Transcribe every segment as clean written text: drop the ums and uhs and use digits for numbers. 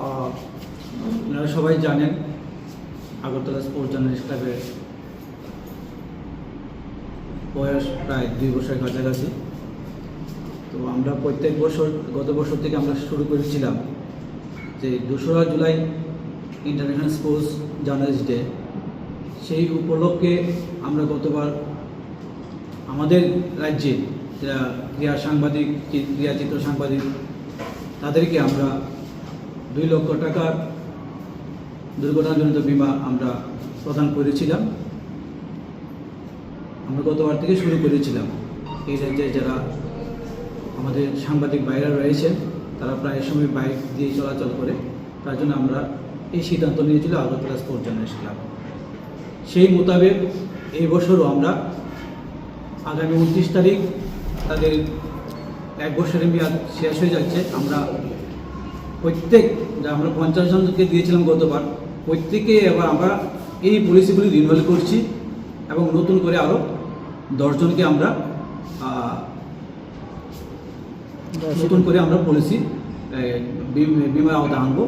আপনারা সবাই জানেন আগরতলা স্পোর্টস জার্নালিস্ট ক্লাবের বয়স প্রায় 2 বছরের কাছাকাছি। তো আমরা প্রত্যেক বছর গত বছর থেকে আমরা শুরু করেছিলাম যে 2রা July international sports journalist day. সেই উপলক্ষে আমরা গতবার আমাদের রাজ্যে যারা ক্রীড়া সাংবাদিক, ক্রীড়াচিত্র সাংবাদিক, তাদেরকে আমরা 2 লক্ষ টাকার দুর্ঘটনাজনিত বিমা আমরা প্রদান করেছিলাম। আমরা গতবার থেকে শুরু করেছিলাম। এই রাজ্যে যারা আমাদের সাংবাদিক ভাইরা রয়েছেন তারা প্রায় সময় বাইক দিয়ে চলাচল করে, তার জন্য আমরা এই সিদ্ধান্ত নিয়েছিল আগরতলা স্পোর্টস জার্নালিস্ট ক্লাব। সেই মোতাবেক এই বছরও আমরা আগামী 29 তারিখ তাদের 1 বছরের মেয়াদ শেষ হয়ে যাচ্ছে। আমরা আমরা 50 জনকে দিয়েছিলাম গতবার, প্রত্যেকে এবার আমরা এই পলিসিগুলি রিনিউয়াল করছি এবং নতুন করে আরও 10 জনকে আমরা নতুন করে আমরা পলিসি বিমার আওতা আনব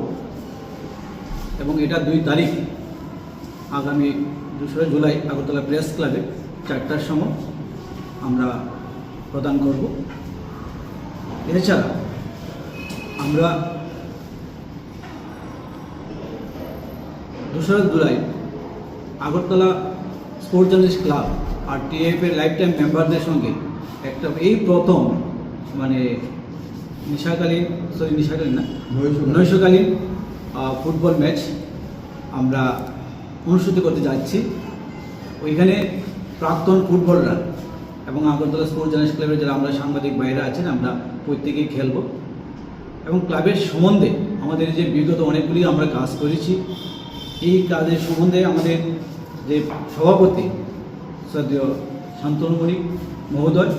এবং এটা 2 তারিখ আগামী 2রা জুলাই আগরতলা প্রেস ক্লাবে 4টার সময় আমরা প্রদান করব। এছাড়া আমরা 2রা July Agartala sports journalist club আর টিএফ এর লাইফ টাইম মেম্বারদের সঙ্গে একটা এই প্রথম নৈশকালীন ফুটবল ম্যাচ আমরা অনুষ্ঠিত করতে যাচ্ছি। ওইখানে প্রাক্তন ফুটবলাররা এবং আগরতলা স্পোর্টস জার্নালিস্ট ক্লাবের যারা আমরা সাংবাদিক ভাইরা আছেন আমরা প্রত্যেকেই খেলব এবং ক্লাবের সম্বন্ধে আমাদের যে বিগত অনেকগুলি আমরা কাজ করেছি, এই কাজের সম্বন্ধে আমাদের যে সভাপতি শ্রদ্ধেয় শান্তনু মণি মহোদয়